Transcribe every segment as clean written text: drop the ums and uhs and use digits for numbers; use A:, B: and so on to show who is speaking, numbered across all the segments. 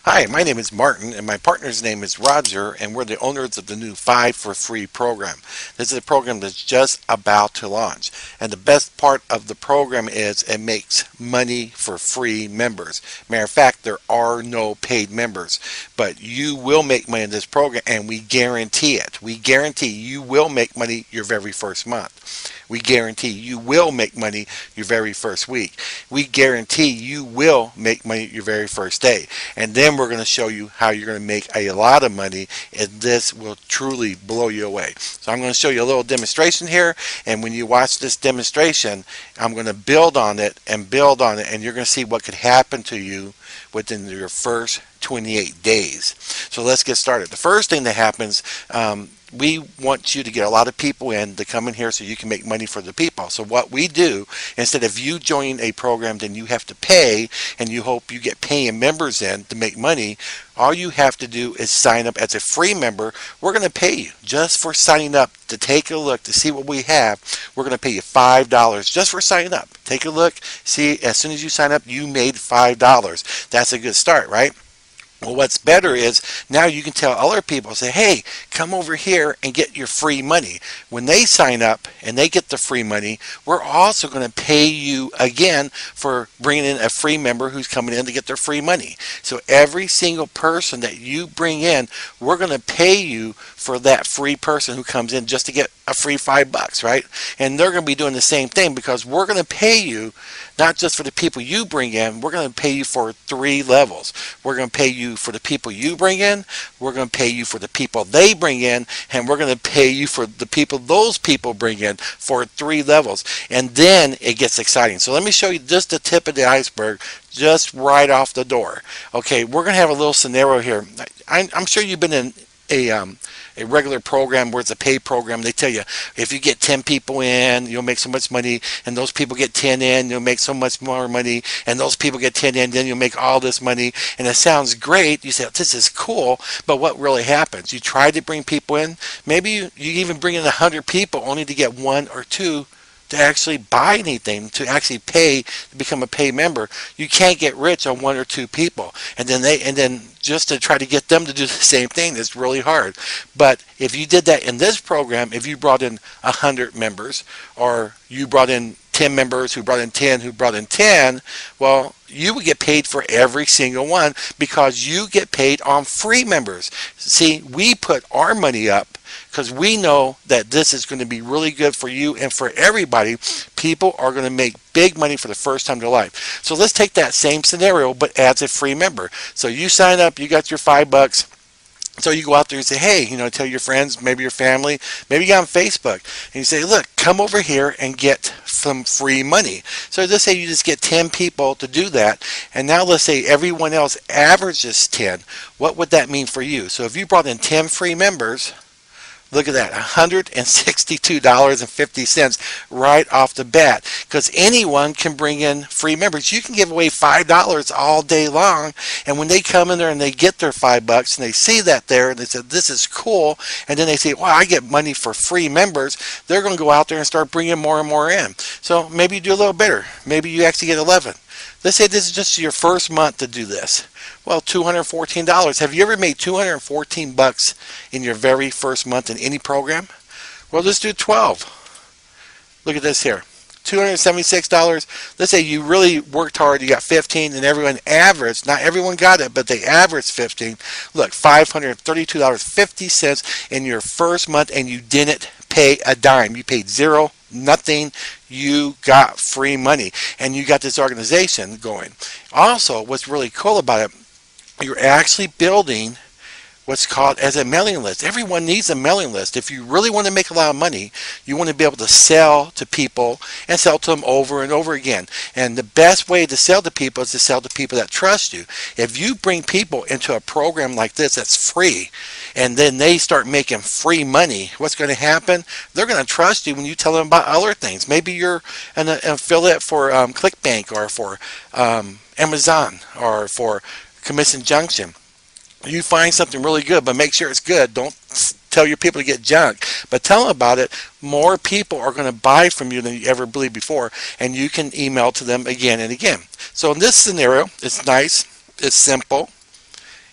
A: Hi, my name is Martin, and my partner's name is Roger, and we're the owners of the new 5 for Free program. This is a program that's just about to launch, and the best part of the program is it makes money for free members. Matter of fact, there are no paid members, but you will make money in this program, and we guarantee it. We guarantee you will make money your very first month. We guarantee you will make money your very first week. We guarantee you will make money your very first day. And then we're going to show you how you're going to make a lot of money, and this will truly blow you away. So I'm going to show you a little demonstration here, and when you watch this demonstration, I'm going to build on it, and you're going to see what could happen to you within your first 28 days. So let's get started. The first thing that happens, we want you to get a lot of people in to come in here so you can make money for the people. So what we do, instead of you joining a program, then you have to pay, and you hope you get paying members in to make money. All you have to do is sign up as a free member. We're going to pay you just for signing up to take a look to see what we have. We're going to pay you $5 just for signing up. Take a look. See, as soon as you sign up, you made $5. That's a good start, right? Well, what's better is now you can tell other people, say, hey, come over here and get your free money. When they sign up and they get the free money, we're also going to pay you again for bringing in a free member who's coming in to get their free money. So every single person that you bring in, we're going to pay you for that free person who comes in just to get a free $5, right? And they're going to be doing the same thing, because we're going to pay you not just for the people you bring in, we're going to pay you for 3 levels. We're going to pay you for the people you bring in, we're going to pay you for the people they bring in, and we're going to pay you for the people those people bring in for 3 levels. And then it gets exciting. So let me show you just the tip of the iceberg, just right off the door. Okay, we're going to have a little scenario here. I'm sure you've been in a regular program where it's a paid program. They tell you if you get 10 people in, you'll make so much money, and those people get 10 in, you'll make so much more money, and those people get 10 in, then you'll make all this money. And it sounds great. You say, this is cool, but what really happens? You try to bring people in, maybe you even bring in 100 people only to get 1 or 2 to actually buy anything, to actually pay to become a paid member. You can't get rich on 1 or 2 people, and then just to try to get them to do the same thing is really hard. But if you did that in this program, if you brought in 100 members, or you brought in 10 members who brought in 10 who brought in 10, well, you would get paid for every single one, because you get paid on free members. See, we put our money up because we know that this is going to be really good for you and for everybody. People are going to make big money for the first time in their life. So let's take that same scenario, but as a free member. So you sign up, you got your $5. So you go out there and say, hey, tell your friends, maybe your family, maybe you get on Facebook, and you say, look, come over here and get some free money. So let's say you just get 10 people to do that, and now let's say everyone else averages 10. What would that mean for you? So if you brought in 10 free members, look at that, $162.50 right off the bat, because anyone can bring in free members. You can give away $5 all day long, and when they come in there and they get their $5 and they see that there and they say, this is cool, and then they say, wow, I get money for free members, they're going to go out there and start bringing more and more in. So maybe you do a little better. Maybe you actually get 11. Let's say this is just your first month to do this. Well, $214. Have you ever made $214 in your very first month in any program? Well, let's do 12. Look at this here. $276. Let's say you really worked hard, you got 15, and everyone averaged, not everyone got it, but they averaged 15. Look, $532.50 in your first month, and you didn't pay a dime. You paid zero, nothing. You got free money, and you got this organization going. Also, what's really cool about it, you're actually building what's called as a mailing list. Everyone needs a mailing list. If you really want to make a lot of money, you want to be able to sell to people and sell to them over and over again. And the best way to sell to people is to sell to people that trust you. If you bring people into a program like this that's free, and then they start making free money, what's going to happen? They're going to trust you when you tell them about other things. Maybe you're an affiliate for ClickBank, or for Amazon, or for Commission Junction. You find something really good, but make sure it's good. Don't tell your people to get junk, but tell them about it. More people are going to buy from you than you ever believed before, and you can email to them again and again. So in this scenario, it's nice, it's simple,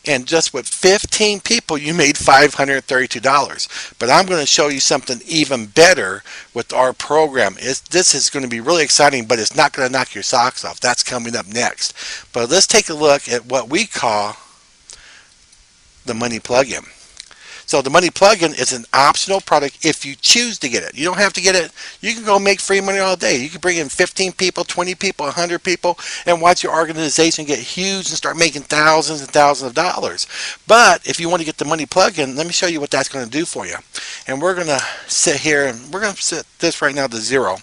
A: And just with 15 people, you made $532. But I'm going to show you something even better with our program. This is going to be really exciting, but it's not going to knock your socks off. That's coming up next. But let's take a look at what we call the money plugin. So the money plugin is an optional product if you choose to get it. You don't have to get it. You can go make free money all day. You can bring in 15 people, 20 people, 100 people, and watch your organization get huge and start making thousands and thousands of dollars. But if you want to get the money plugin, let me show you what that's going to do for you. And we're going to sit here and we're going to set this right now to 0.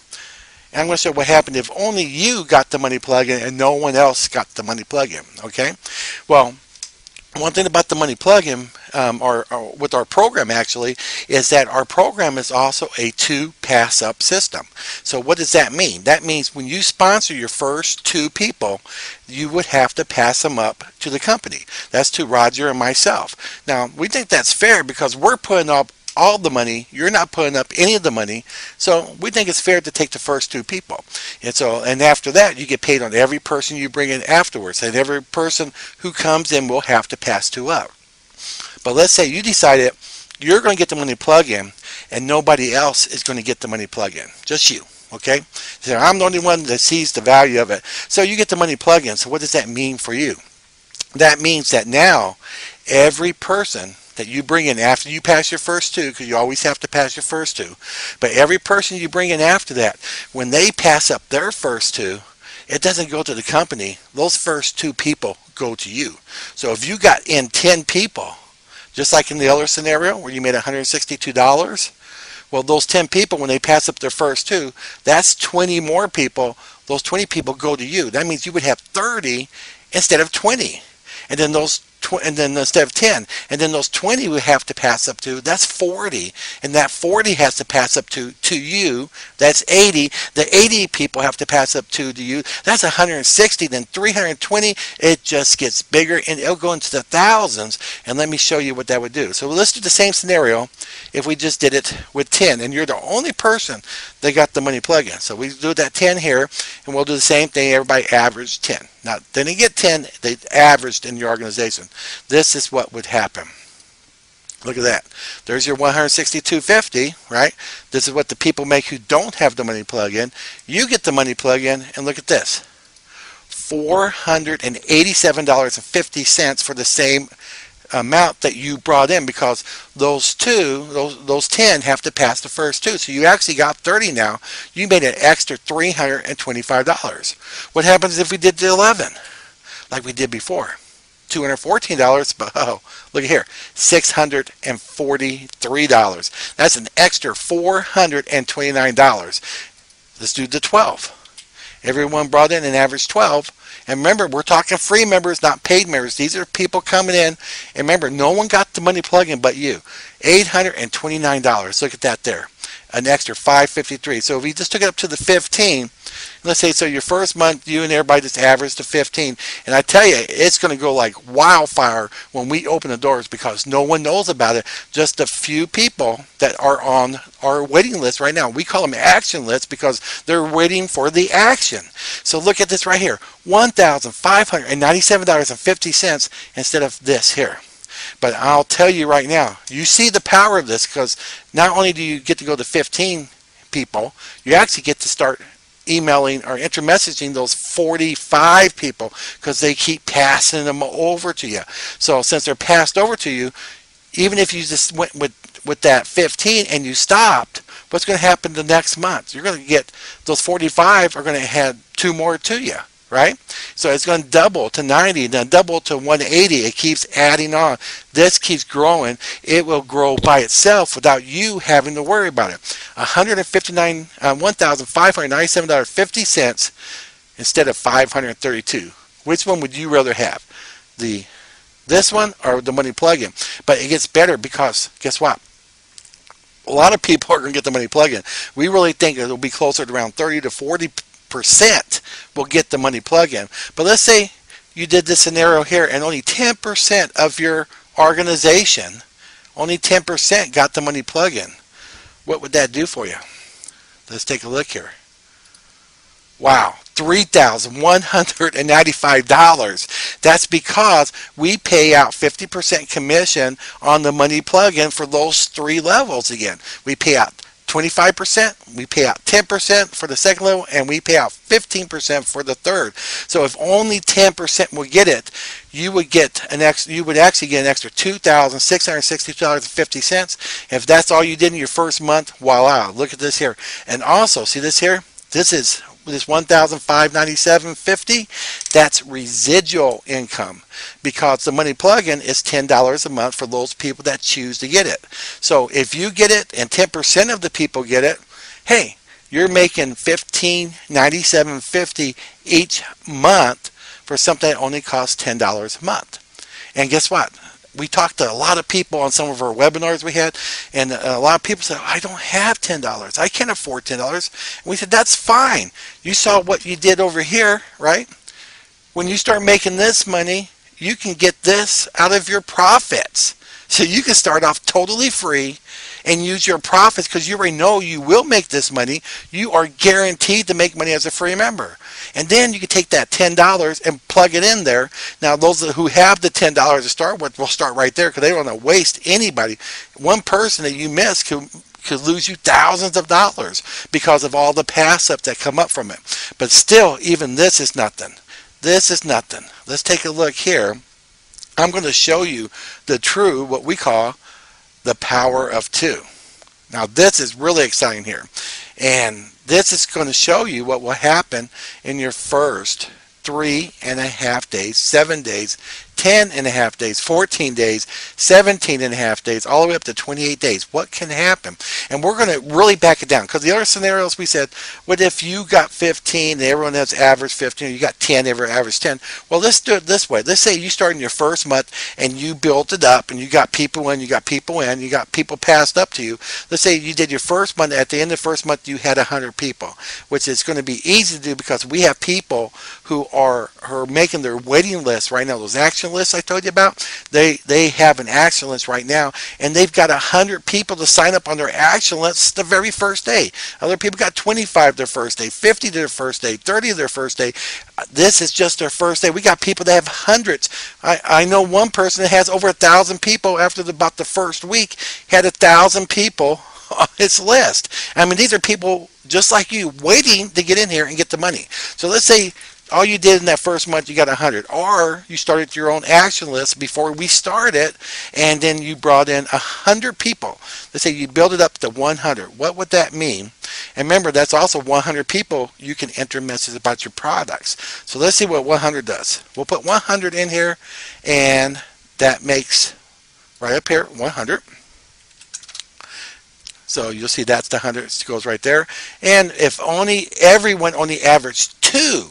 A: And I'm going to show what happened if only you got the money plugin and no one else got the money plugin. Okay? Well, one thing about the money plugin, or with our program actually, is that our program is also a 2 pass up system. So what does that mean? That means when you sponsor your first 2 people, you would have to pass them up to the company. That's to Roger and myself. Now, we think that's fair because we're putting up all the money. You're not putting up any of the money. So we think it's fair to take the first 2 people. And after that, you get paid on every person you bring in afterwards. And every person who comes in will have to pass 2 up. But let's say you decided you're going to get the money plug-in and nobody else is going to get the money plug-in. Just you. Okay? So I'm the only one that sees the value of it. So you get the money plug-in. So what does that mean for you? That means that now every person that you bring in after you pass your first 2, because you always have to pass your first 2, but every person you bring in after that, when they pass up their first 2, it doesn't go to the company. Those first 2 people go to you. So if you got in 10 people, just like in the other scenario where you made $162, well, those 10 people, when they pass up their first 2, that's 20 more people. Those 20 people go to you. That means you would have 30 instead of 20. And then instead of 10, and then those 20 we have to pass up to, that's 40, and that 40 has to pass up to you, that's 80. The 80 people have to pass up to you, that's 160, then 320. It just gets bigger, and it'll go into the thousands. And let me show you what that would do. So let's do the same scenario if we just did it with 10, and you're the only person that got the money plug-in. So we do that 10 here, and we'll do the same thing. Everybody averaged 10. Now, they didn't get 10, they averaged in your organization. This is what would happen. Look at that. There's your $162.50, right? This is what the people make who don't have the money plug-in. You get the money plug-in, and look at this. $487.50 for the same amount that you brought in, because those 10 have to pass the first 2. So you actually got 30 now. You made an extra $325. What happens if we did the 11 like we did before? $214, but oh, look at here, $643. That's an extra $429. Let's do the 12. Everyone brought in an average 12. And remember, we're talking free members, not paid members. These are people coming in. And remember, no one got the money plug-in but you. $829. Look at that there. An extra $553. So if we just took it up to the 15, let's say, so your first month, you and everybody just averaged to 15. And I tell you, it's going to go like wildfire when we open the doors, because no one knows about it. Just a few people that are on our waiting list right now. We call them action lists because they're waiting for the action. So look at this right here, $1,597.50 instead of this here. But I'll tell you right now, you see the power of this, because not only do you get to go to 15 people, you actually get to start emailing or intermessaging those 45 people, because they keep passing them over to you. So since they're passed over to you, even if you just went with that 15 and you stopped, what's going to happen the next month? You're going to get those 45 are going to add 2 more to you. Right? So it's going to double to 90, then double to 180. It keeps adding on. This keeps growing. It will grow by itself without you having to worry about it. $1,597.50 instead of $532. Which one would you rather have? This one or the money plug-in? But it gets better, because guess what? A lot of people are going to get the money plug-in. We really think it will be closer to around 30 to 40% will get the money plug-in. But let's say you did this scenario here and only 10% of your organization, only 10% got the money plug-in. What would that do for you? Let's take a look here. Wow, $3,195. That's because we pay out 50% commission on the money plug-in for those 3 levels again. We pay out 25%, we pay out 10% for the second level, and we pay out 15% for the third. So if only 10% would get it, you would actually get an extra $2,662.50. If that's all you did in your first month, voila, look at this here. And also, see this here? This $1,597.50, that's residual income, because the money plug-in is $10 a month for those people that choose to get it. So if you get it and 10% of the people get it, hey, you're making $1,597.50 each month for something that only costs $10 a month. And guess what? We talked to a lot of people on some of our webinars we had, and a lot of people said, I don't have $10. I can't afford $10. And we said, that's fine. You saw what you did over here, right? When you start making this money, you can get this out of your profits. So you can start off totally free and use your profits, because you already know you will make this money. You are guaranteed to make money as a free member. And then you can take that $10 and plug it in there. Now, those who have the $10 to start with will start right there, because they don't want to waste anybody. One person that you miss could lose you thousands of dollars because of all the pass-ups that come up from it. But still, even this is nothing. This is nothing. Let's take a look here. I'm going to show you the true, what we call the power of 2. Now this is really exciting here, and this is going to show you what will happen in your first 3.5 days, 7 days, 10.5 days, 14 days, 17.5 days, all the way up to 28 days. What can happen? And we're going to really back it down, because the other scenarios we said, what if you got 15 and everyone has average 15, or you got 10, everyone average 10? Well, let's do it this way. Let's say you start in your first month and you built it up, and you got people in, you got people passed up to you. Let's say you did your first month. At the end of the first month, you had 100 people, which is going to be easy to do, because we have people who are making their waiting list right now. Those action lists I told you about, they have an action list right now, and they've got 100 people to sign up on their action list the very first day. Other people got 25 their first day, 50 their first day, 30 their first day. This is just their first day. We got people that have hundreds. I know one person that has over 1,000 people after about the first week, had 1,000 people on his list. I mean, these are people just like you waiting to get in here and get the money. So let's say all you did in that first month, you got 100, or you started your own action list before we started, and then you brought in 100 people. Let's say you build it up to 100. What would that mean? And remember, that's also 100 people you can enter messages about your products. So let's see what 100 does. We'll put 100 in here, and that makes right up here 100. So you'll see that's the 100. It goes right there. And if everyone only averaged 2,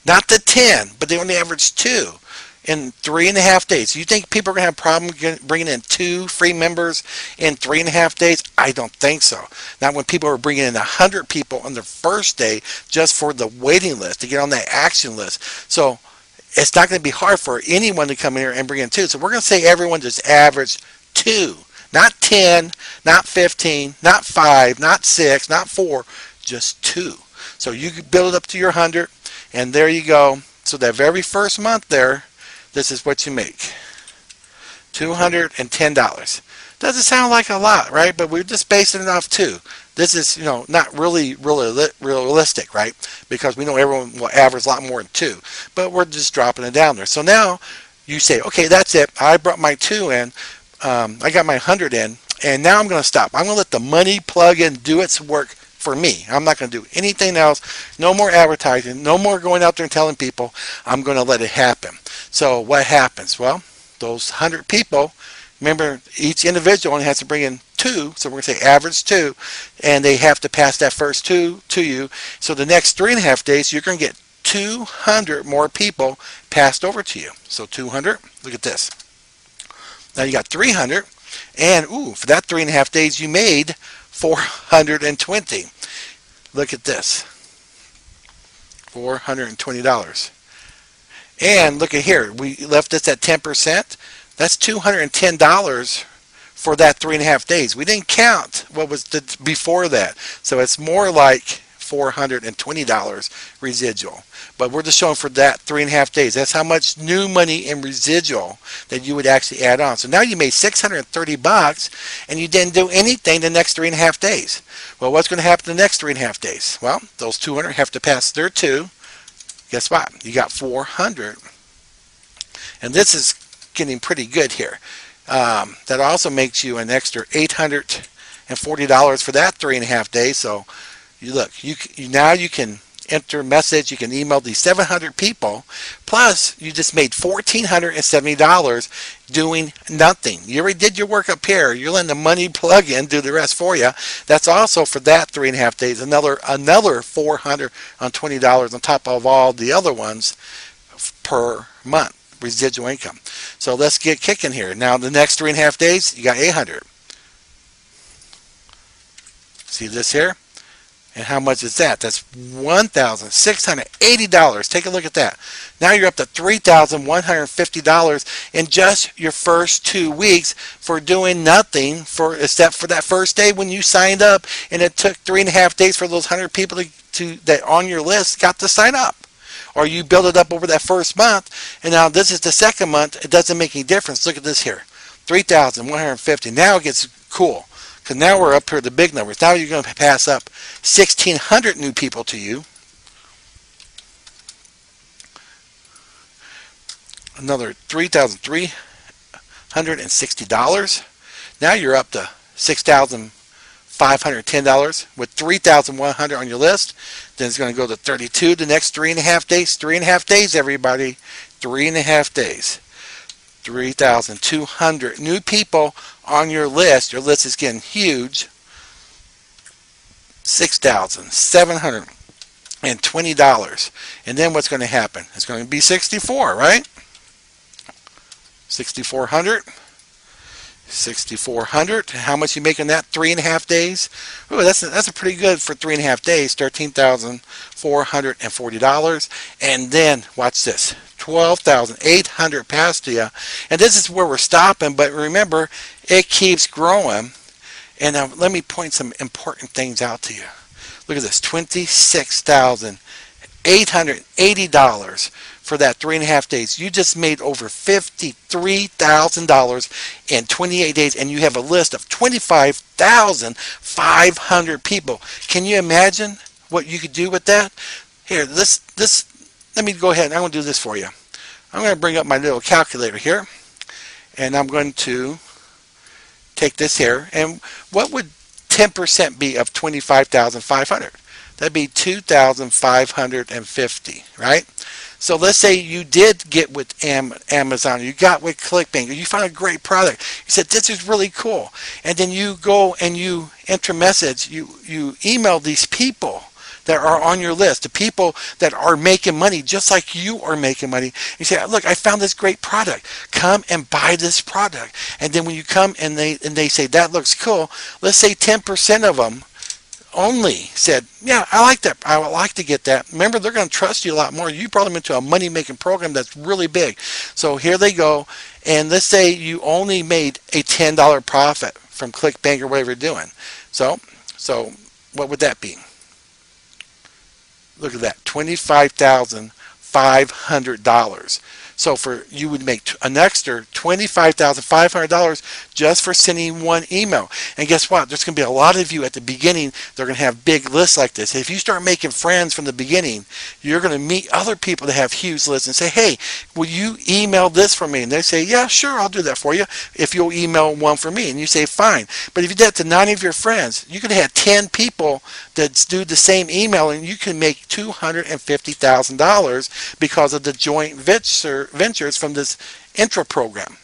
A: not the 10, but they only averaged 2 in 3.5 days. You think people are going to have a problem bringing in 2 free members in 3.5 days? I don't think so. Not when people are bringing in 100 people on their first day just for the waiting list, to get on that action list. So it's not going to be hard for anyone to come in here and bring in 2. So we're going to say everyone just averaged 2. Not 10, not 15, not 5, not 6, not 4, just 2. So you can build it up to your 100. And there you go. So that very first month there, this is what you make. $210. Doesn't sound like a lot, right? But we're just basing it off 2. This is, not really realistic, right? Because we know everyone will average a lot more than 2. But we're just dropping it down there. So now you say, okay, that's it. I brought my 2 in. I got my 100 in. And now I'm going to stop. I'm going to let the money plug-in do its work for me. I'm not going to do anything else. No more advertising. No more going out there and telling people. I'm going to let it happen. So what happens? Well, those 100 people, remember, each individual only has to bring in 2. So we're going to say average 2. And they have to pass that first 2 to you. So the next 3.5 days, you're going to get 200 more people passed over to you. So 200. Look at this. Now you got 300. And, for that 3.5 days, you made 420. Look at this. $420. And look at here. We left this at 10%. That's $210 for that 3.5 days. We didn't count what was before that. So it's more like $420 residual. But we're just showing for that 3.5 days. That's how much new money in residual that you would actually add on. So now you made $630 and you didn't do anything the next 3.5 days. Well, what's going to happen the next 3.5 days? Well, those 200 have to pass their 2. Guess what? You got 400. And this is getting pretty good here. That also makes you an extra $840 for that 3.5 days. So you look, now you can enter a message, you can email these 700 people, plus you just made $1,470 doing nothing. You already did your work up here. You're letting the money plug in, do the rest for you. That's also for that 3.5 days, another $420 on top of all the other ones per month, residual income. So let's get kicking here. Now the next 3.5 days, you got 800. See this here? And how much is that? That's $1,680. Take a look at that. Now you're up to $3,150 in just your first 2 weeks for doing nothing, except for that first day when you signed up, and it took 3.5 days for those 100 people that on your list got to sign up. Or you build it up over that first month, and now this is the second month. It doesn't make any difference. Look at this here, $3,150. Now it gets cool. Because now we're up here the big numbers. Now you're going to pass up 1,600 new people to you. Another $3,360. Now you're up to $6,510 with 3,100 on your list. Then it's going to go to 32 the next 3.5 days. 3.5 days, everybody. 3.5 days. 3,200 new people on your list. Your list is getting huge. $6,720. And then what's going to happen? It's going to be 64, right? 6,400. 6,400. How much you making that? 3.5 days. Ooh, that's a pretty good for 3.5 days. $13,440. And then watch this. 12,800 past you. And this is where we're stopping. But remember, it keeps growing. And now let me point some important things out to you. Look at this. $26,880 for that 3.5 days. You just made over $53,000 in 28 days, and you have a list of 25,500 people. Can you imagine what you could do with that? Here, let me go ahead and I'm going to do this for you. I'm going to bring up my little calculator here, and I'm going to take this here. And what would 10% be of 25,500? That'd be 2,550, right? So let's say you did get with Amazon, you got with ClickBank, you found a great product. You said, this is really cool. And then you go and you enter message, you email these people that are on your list, the people that are making money just like you are making money. You say, look, I found this great product. Come and buy this product. And then when you come and they say, that looks cool, let's say 10% of them only said, yeah, I like that. I would like to get that. Remember, they're going to trust you a lot more. You brought them into a money-making program that's really big. So here they go. And let's say you only made a $10 profit from ClickBank or whatever you're doing. So what would that be? Look at that, $25,500. So you would make an extra $25,500 just for sending one email. And guess what? There's going to be a lot of you at the beginning. They're going to have big lists like this. If you start making friends from the beginning, you're going to meet other people that have huge lists and say, hey, will you email this for me? And they say, yeah, sure, I'll do that for you if you'll email one for me. And you say, fine. But if you did that to 9 of your friends, you could have 10 people that do the same email, and you can make $250,000 because of the joint ventures from this intro program.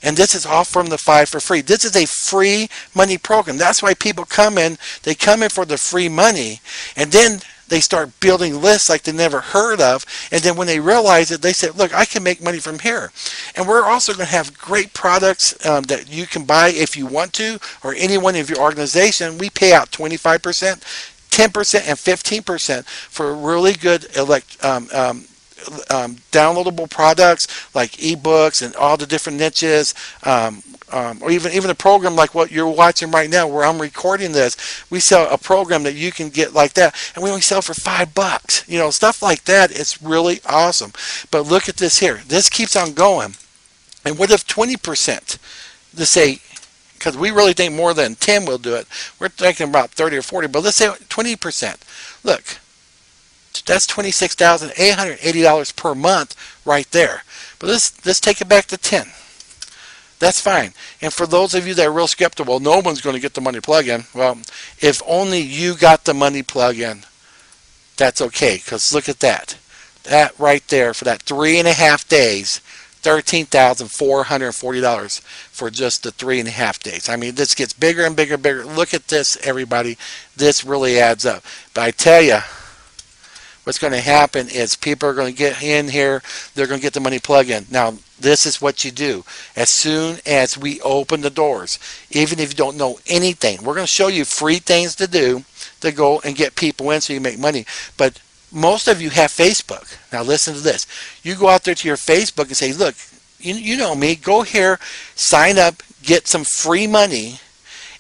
A: And this is all from the 5 for free. This is a free money program. That's why people come in. They come in for the free money, and then they start building lists like they never heard of. And then when they realize it, they say, look, I can make money from here. And we're also going to have great products that you can buy if you want to, or anyone of your organization. We pay out 25%, 10%, and 15% for really good downloadable products like ebooks and all the different niches, or even a program like what you're watching right now where I'm recording this. We sell a program that you can get like that, and we only sell for $5. You know, stuff like that. It's really awesome. But look at this here. This keeps on going. And what if 20%? Let's say, because we really think more than 10 will do it. We're thinking about 30 or 40, but let's say 20%. Look, that's $26,880 per month right there. But let's take it back to 10. That's fine. And for those of you that are real skeptical, no one's going to get the money plug-in. Well, if only you got the money plug-in, that's okay. Because look at that. That right there for that 3.5 days, $13,440 for just the 3.5 days. I mean, this gets bigger and bigger and bigger. Look at this, everybody. This really adds up. But I tell you, what's going to happen is people are going to get in here. They're going to get the money plug-in. Now, this is what you do. As soon as we open the doors, even if you don't know anything, we're going to show you free things to do to go and get people in so you make money. But most of you have Facebook. Now listen to this. You go out there to your Facebook and say, look, you know me, go here, sign up, get some free money,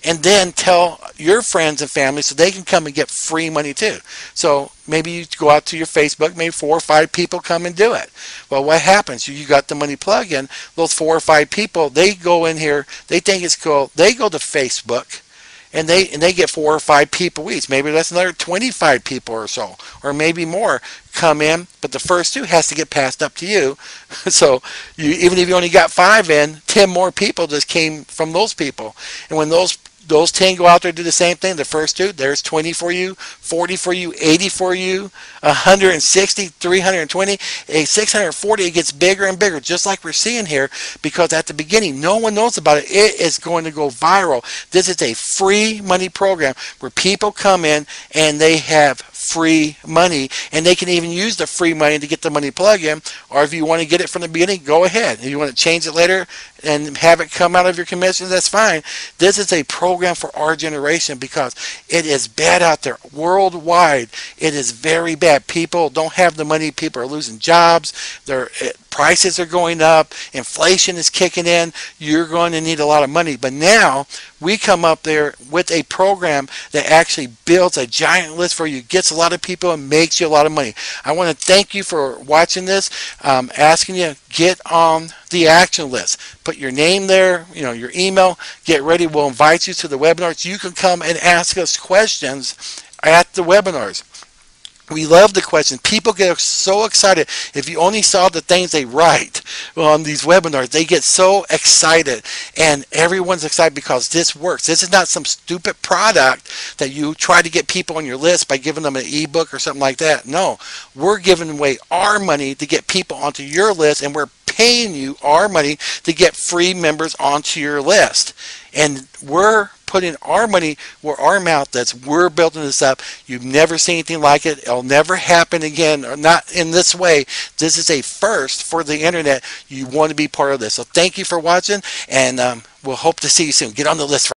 A: and then tell your friends and family so they can come and get free money too. So maybe you go out to your Facebook, maybe 4 or 5 people come and do it. Well, what happens? You got the money plug-in. Those 4 or 5 people, they go in here, they think it's cool. They go to Facebook, and they get 4 or 5 people each. Maybe that's another 25 people or so, or maybe more come in. But the first 2 has to get passed up to you. So even if you only got 5 in, 10 more people just came from those people. And when those 10 go out there and do the same thing, the first 2, there's 20 for you, 40 for you, 80 for you, 160, 320, 640. It gets bigger and bigger, just like we're seeing here, because at the beginning, no one knows about it. It is going to go viral. This is a free money program where people come in and they have free money, and they can even use the free money to get the money plug-in. Or if you want to get it from the beginning, go ahead. If you want to change it later and have it come out of your commission, that's fine. This is a program for our generation because it is bad out there worldwide. It is very bad. People don't have the money. People are losing jobs. Their prices are going up. Inflation is kicking in. You're going to need a lot of money. But now we come up there with a program that actually builds a giant list for you, gets a lot of people, and makes you a lot of money. I want to thank you for watching this. Asking you, get on the action list. Put your name there, your email. Get ready. We'll invite you to the webinars. You can come and ask us questions at the webinars. We love the questions. People get so excited. If you only saw the things they write on these webinars, they get so excited. And everyone's excited because this works. This is not some stupid product that you try to get people on your list by giving them an ebook or something like that. No, we're giving away our money to get people onto your list, and we're paying you our money to get free members onto your list. And we're putting our money where our mouth is. We're building this up. You've never seen anything like it. It'll never happen again, or not in this way. This is a first for the internet. You want to be part of this. So thank you for watching, and we'll hope to see you soon. Get on the list.